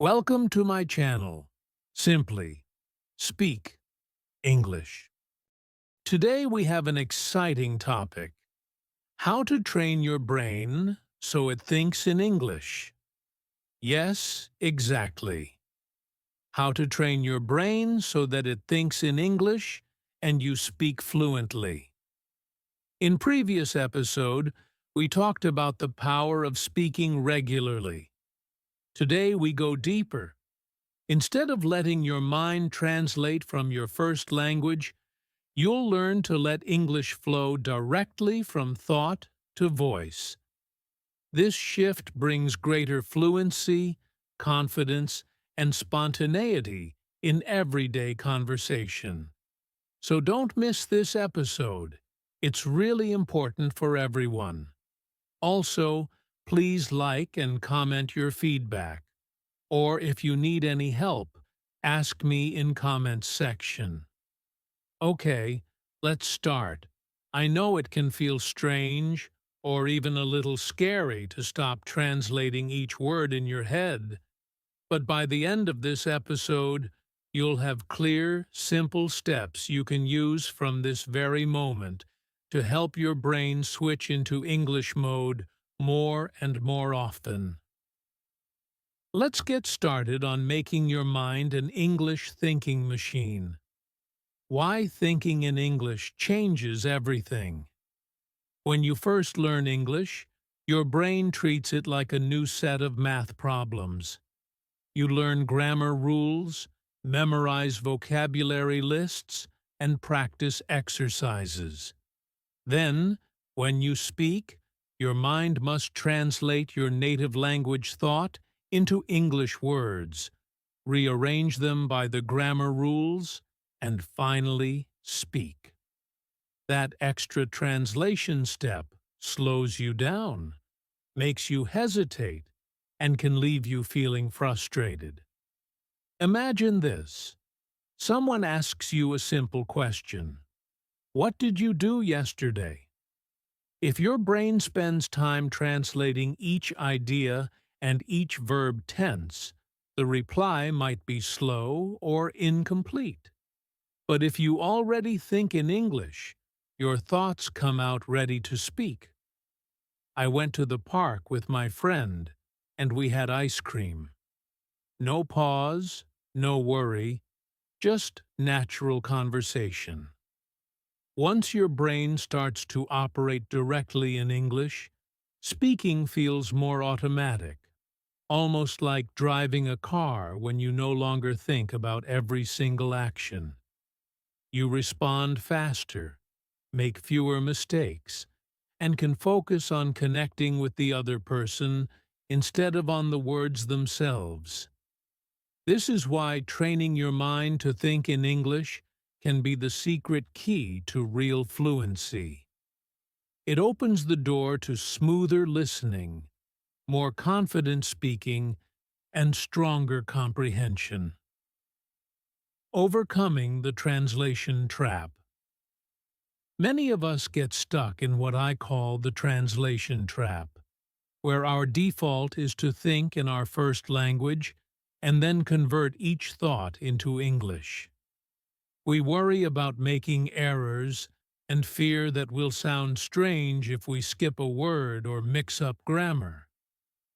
Welcome to my channel. Simply Speak English. Today we have an exciting topic. How to train your brain so it thinks in English. Yes, exactly. How to train your brain so that it thinks in English and you speak fluently. In previous episode, we talked about the power of speaking regularly. Today we go deeper. Instead of letting your mind translate from your first language, you'll learn to let English flow directly from thought to voice. This shift brings greater fluency, confidence, and spontaneity in everyday conversation. So don't miss this episode. It's really important for everyone. Also, please like and comment your feedback. Or if you need any help, ask me in comments section. Okay, let's start. I know it can feel strange or even a little scary to stop translating each word in your head, but by the end of this episode, you'll have clear, simple steps you can use from this very moment to help your brain switch into English mode more and more often. Let's get started on making your mind an English thinking machine. Why thinking in English changes everything. When you first learn English, your brain treats it like a new set of math problems. You learn grammar rules, memorize vocabulary lists, and practice exercises. Then, when you speak, your mind must translate your native language thought into English words, rearrange them by the grammar rules, and finally speak. That extra translation step slows you down, makes you hesitate, and can leave you feeling frustrated. Imagine this. Someone asks you a simple question. What did you do yesterday? If your brain spends time translating each idea and each verb tense, the reply might be slow or incomplete. But if you already think in English, your thoughts come out ready to speak. I went to the park with my friend, and we had ice cream. No pause, no worry, just natural conversation. Once your brain starts to operate directly in English, speaking feels more automatic, almost like driving a car when you no longer think about every single action. You respond faster, make fewer mistakes, and can focus on connecting with the other person instead of on the words themselves. This is why training your mind to think in English can be the secret key to real fluency. It opens the door to smoother listening, more confident speaking, and stronger comprehension. Overcoming the translation trap. Many of us get stuck in what I call the translation trap, where our default is to think in our first language and then convert each thought into English. We worry about making errors and fear that we'll sound strange if we skip a word or mix up grammar.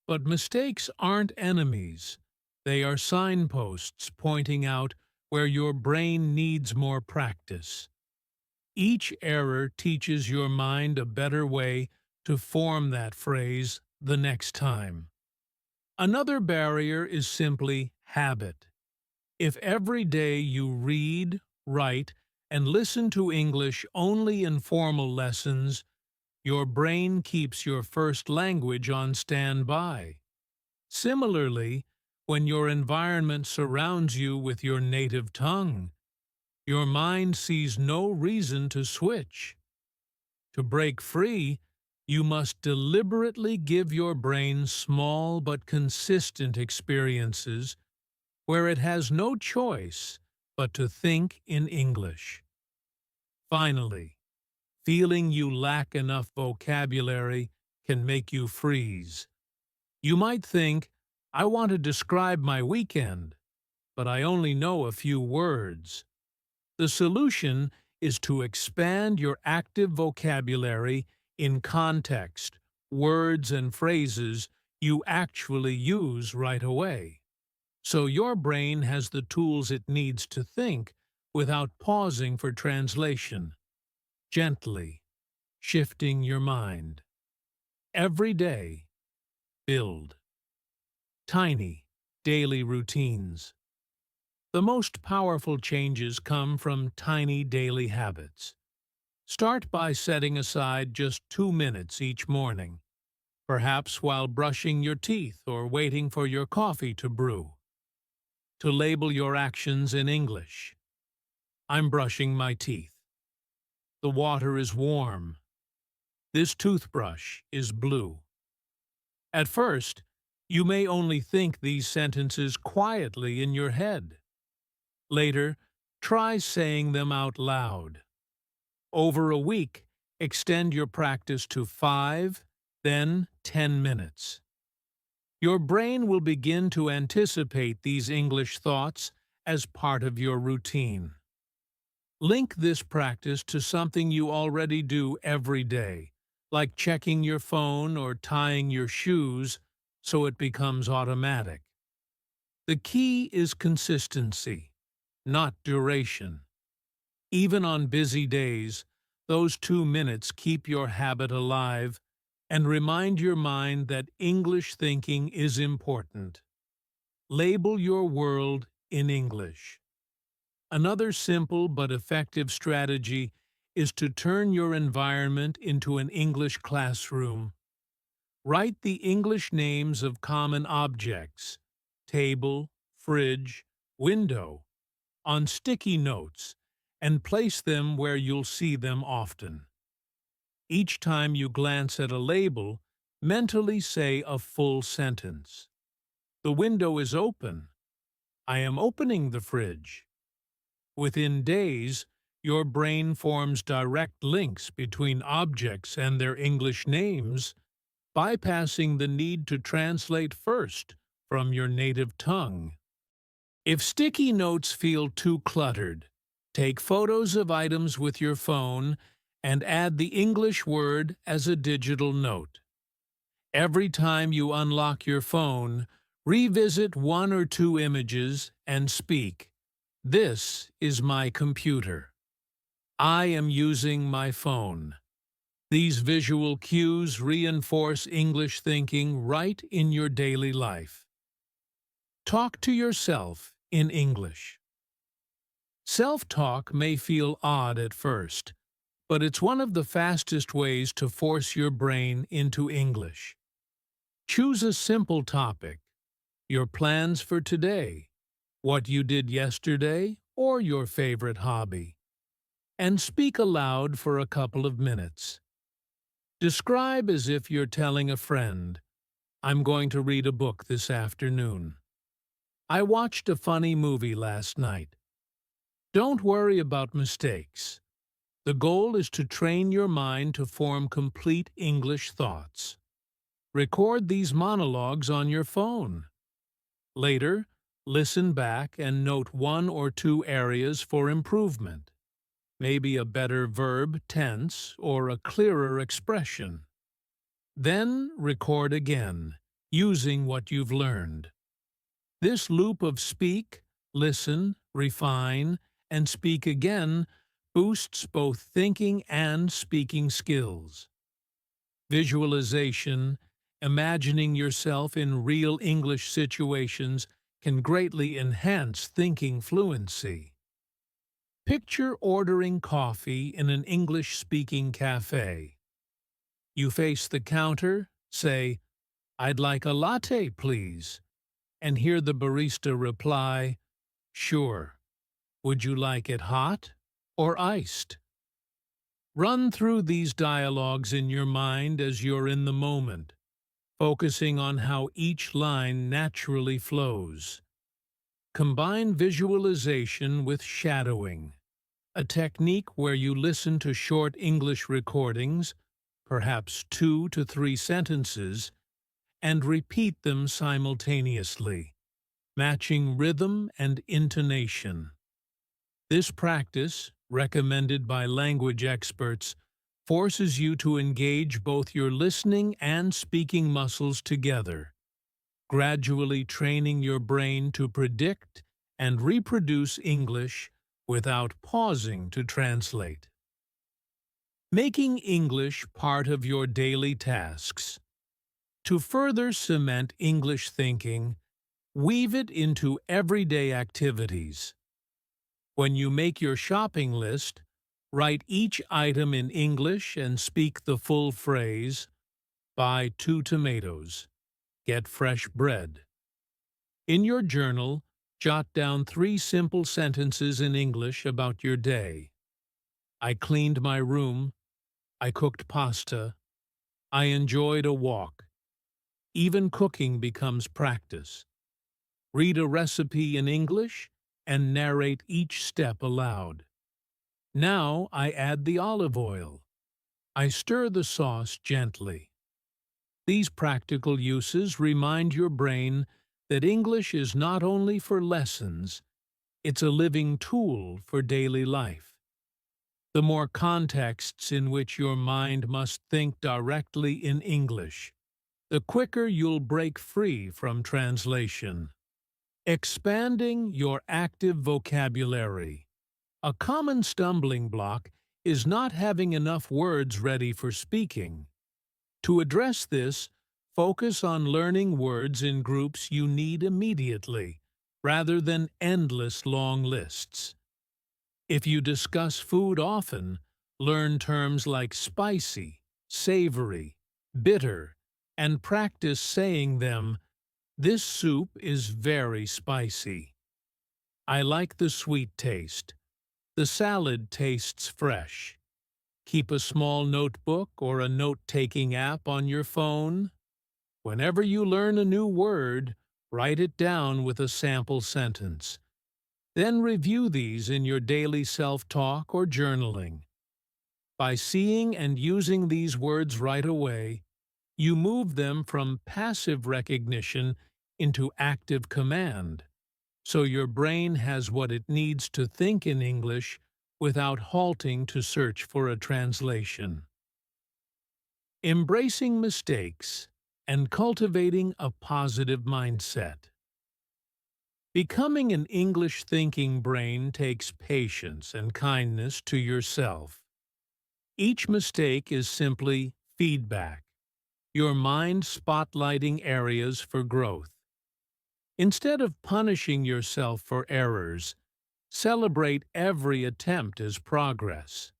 But mistakes aren't enemies. They are signposts pointing out where your brain needs more practice. Each error teaches your mind a better way to form that phrase the next time. Another barrier is simply habit. If every day you read, write, and listen to English only in formal lessons, your brain keeps your first language on standby. Similarly, when your environment surrounds you with your native tongue, your mind sees no reason to switch. To break free, you must deliberately give your brain small but consistent experiences where it has no choice but to think in English. Finally, feeling you lack enough vocabulary can make you freeze. You might think, I want to describe my weekend, but I only know a few words. The solution is to expand your active vocabulary in context, words and phrases you actually use right away, so your brain has the tools it needs to think without pausing for translation, gently shifting your mind. Every day, build tiny daily routines. The most powerful changes come from tiny daily habits. Start by setting aside just 2 minutes each morning, perhaps while brushing your teeth or waiting for your coffee to brew, to label your actions in English. I'm brushing my teeth. The water is warm. This toothbrush is blue. At first, you may only think these sentences quietly in your head. Later, try saying them out loud. Over a week, extend your practice to 5, then 10 minutes. Your brain will begin to anticipate these English thoughts as part of your routine. Link this practice to something you already do every day, like checking your phone or tying your shoes, so it becomes automatic. The key is consistency, not duration. Even on busy days, those 2 minutes keep your habit alive and remind your mind that English thinking is important. Label your world in English. Another simple but effective strategy is to turn your environment into an English classroom. Write the English names of common objects, table, fridge, window, on sticky notes, and place them where you'll see them often. Each time you glance at a label, mentally say a full sentence. The window is open. I am opening the fridge. Within days, your brain forms direct links between objects and their English names, bypassing the need to translate first from your native tongue. If sticky notes feel too cluttered, take photos of items with your phone and add the English word as a digital note. Every time you unlock your phone, revisit 1 or 2 images and speak, "This is my computer. I am using my phone." These visual cues reinforce English thinking right in your daily life. Talk to yourself in English. Self-talk may feel odd at first, but it's one of the fastest ways to force your brain into English. Choose a simple topic, your plans for today, what you did yesterday, or your favorite hobby, and speak aloud for a couple of minutes. Describe as if you're telling a friend, "I'm going to read a book this afternoon. I watched a funny movie last night." Don't worry about mistakes. The goal is to train your mind to form complete English thoughts. Record these monologues on your phone. Later, listen back and note 1 or 2 areas for improvement. Maybe a better verb tense or a clearer expression. Then record again, using what you've learned. This loop of speak, listen, refine, and speak again boosts both thinking and speaking skills. Visualization, imagining yourself in real English situations, can greatly enhance thinking fluency. Picture ordering coffee in an English-speaking cafe. You face the counter, say, "I'd like a latte, please," and hear the barista reply, "Sure. Would you like it hot or iced?" Run through these dialogues in your mind as you're in the moment, focusing on how each line naturally flows. Combine visualization with shadowing, a technique where you listen to short English recordings, perhaps 2 to 3 sentences, and repeat them simultaneously, matching rhythm and intonation. This practice, recommended by language experts, forces you to engage both your listening and speaking muscles together, gradually training your brain to predict and reproduce English without pausing to translate. Making English part of your daily tasks. To further cement English thinking, weave it into everyday activities. When you make your shopping list, write each item in English and speak the full phrase, "Buy 2 tomatoes. Get fresh bread." In your journal, jot down 3 simple sentences in English about your day. I cleaned my room. I cooked pasta. I enjoyed a walk. Even cooking becomes practice. Read a recipe in English and narrate each step aloud. Now I add the olive oil. I stir the sauce gently. These practical uses remind your brain that English is not only for lessons, it's a living tool for daily life. The more contexts in which your mind must think directly in English, the quicker you'll break free from translation. Expanding your active vocabulary. A common stumbling block is not having enough words ready for speaking. To address this, focus on learning words in groups you need immediately, rather than endless long lists. If you discuss food often, learn terms like spicy, savory, bitter, and practice saying them. This soup is very spicy. I like the sweet taste. The salad tastes fresh. Keep a small notebook or a note-taking app on your phone. Whenever you learn a new word, write it down with a sample sentence. Then review these in your daily self-talk or journaling. By seeing and using these words right away, you move them from passive recognition into active command, so your brain has what it needs to think in English without halting to search for a translation. Embracing mistakes and cultivating a positive mindset. Becoming an English-thinking brain takes patience and kindness to yourself. Each mistake is simply feedback, your mind spotlighting areas for growth. Instead of punishing yourself for errors, celebrate every attempt as progress.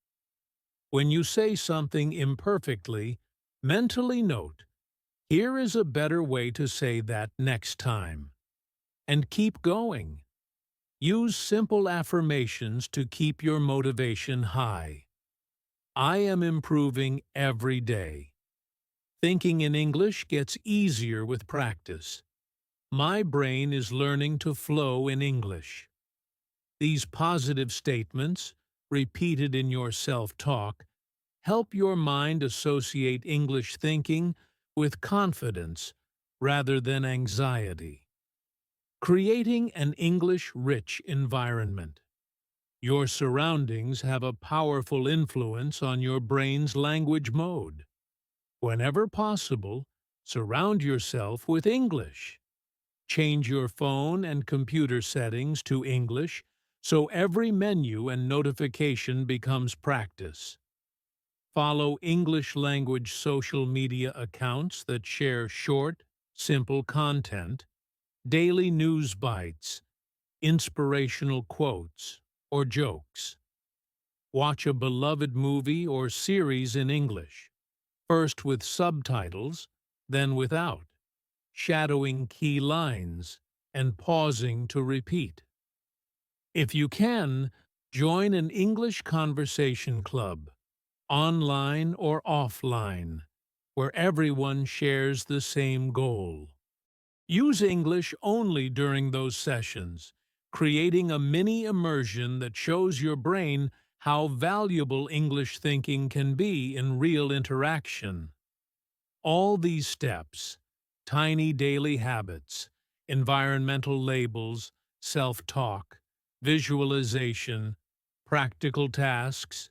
When you say something imperfectly, mentally note, "Here is a better way to say that next time." And keep going. Use simple affirmations to keep your motivation high. I am improving every day. Thinking in English gets easier with practice. My brain is learning to flow in English. These positive statements, repeated in your self-talk, help your mind associate English thinking with confidence rather than anxiety. Creating an English-rich environment. Your surroundings have a powerful influence on your brain's language mode. Whenever possible, surround yourself with English. Change your phone and computer settings to English so every menu and notification becomes practice. Follow English language social media accounts that share short, simple content, daily news bites, inspirational quotes, or jokes. Watch a beloved movie or series in English, first with subtitles, then without, shadowing key lines and pausing to repeat. If you can, join an English conversation club, online or offline, where everyone shares the same goal. Use English only during those sessions, creating a mini immersion that shows your brain how valuable English thinking can be in real interaction. All these steps, tiny daily habits, environmental labels, self-talk, visualization, practical tasks,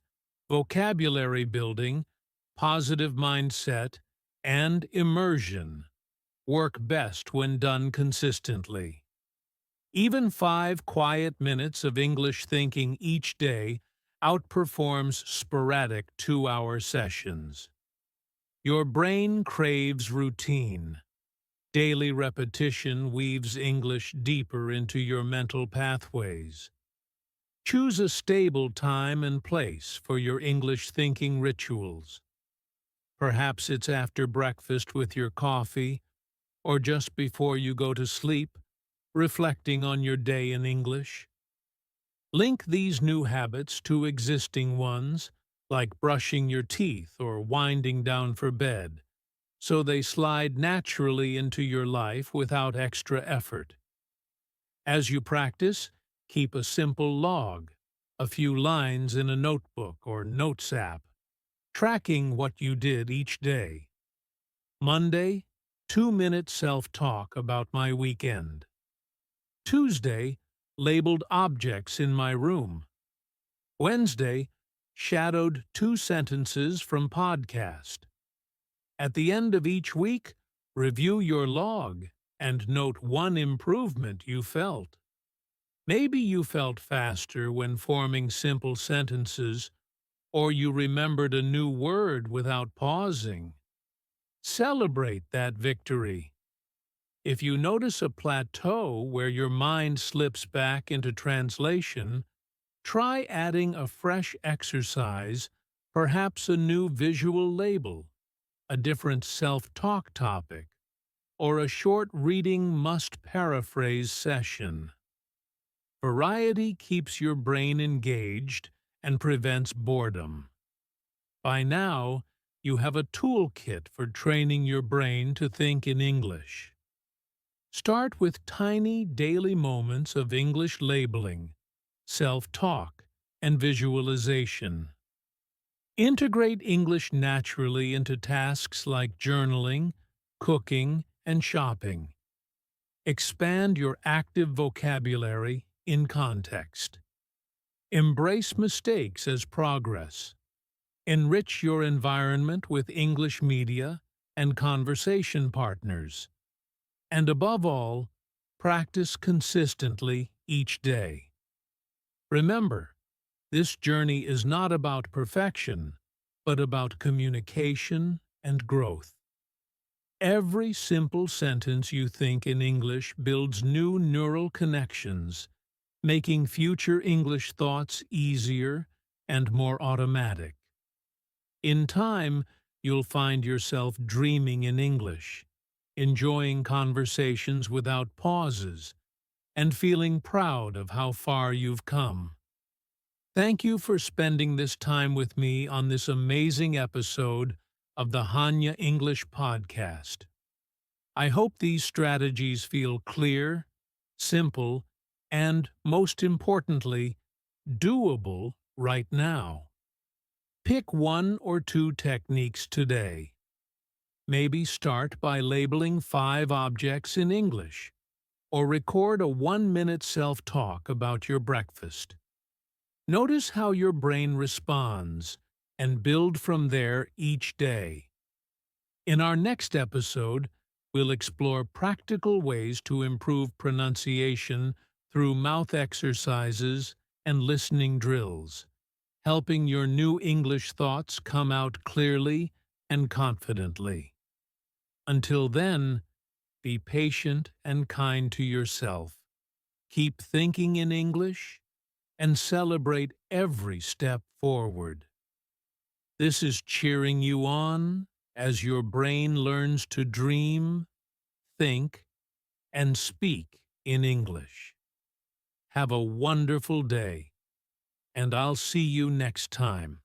vocabulary building, positive mindset, and immersion work best when done consistently. Even 5 quiet minutes of English thinking each day outperforms sporadic 2-hour sessions. Your brain craves routine. Daily repetition weaves English deeper into your mental pathways. Choose a stable time and place for your English thinking rituals. Perhaps it's after breakfast with your coffee, or just before you go to sleep, reflecting on your day in English. Link these new habits to existing ones, like brushing your teeth or winding down for bed, so they slide naturally into your life without extra effort. As you practice, keep a simple log, a few lines in a notebook or notes app, tracking what you did each day. Monday, 2-minute self-talk about my weekend. Tuesday, labeled objects in my room. Wednesday, shadowed 2 sentences from podcast. At the end of each week, review your log and note one improvement you felt. Maybe you felt faster when forming simple sentences, or you remembered a new word without pausing. Celebrate that victory. If you notice a plateau where your mind slips back into translation, try adding a fresh exercise, perhaps a new visual label, a different self-talk topic, or a short reading must-paraphrase session. Variety keeps your brain engaged and prevents boredom. By now, you have a toolkit for training your brain to think in English. Start with tiny daily moments of English labeling, self-talk, and visualization. Integrate English naturally into tasks like journaling, cooking, and shopping. Expand your active vocabulary in context. Embrace mistakes as progress. Enrich your environment with English media and conversation partners. And above all, practice consistently each day. Remember, this journey is not about perfection, but about communication and growth. Every simple sentence you think in English builds new neural connections, making future English thoughts easier and more automatic. In time, you'll find yourself dreaming in English, enjoying conversations without pauses, and feeling proud of how far you've come. Thank you for spending this time with me on this amazing episode of the Hanya English Podcast. I hope these strategies feel clear, simple, and, most importantly, doable right now. Pick 1 or 2 techniques today. Maybe start by labeling 5 objects in English, or record a 1-minute self-talk about your breakfast. Notice how your brain responds, and build from there each day. In our next episode, we'll explore practical ways to improve pronunciation through mouth exercises and listening drills, helping your new English thoughts come out clearly and confidently. Until then, be patient and kind to yourself. Keep thinking in English and celebrate every step forward. This is cheering you on as your brain learns to dream, think, and speak in English. Have a wonderful day, and I'll see you next time.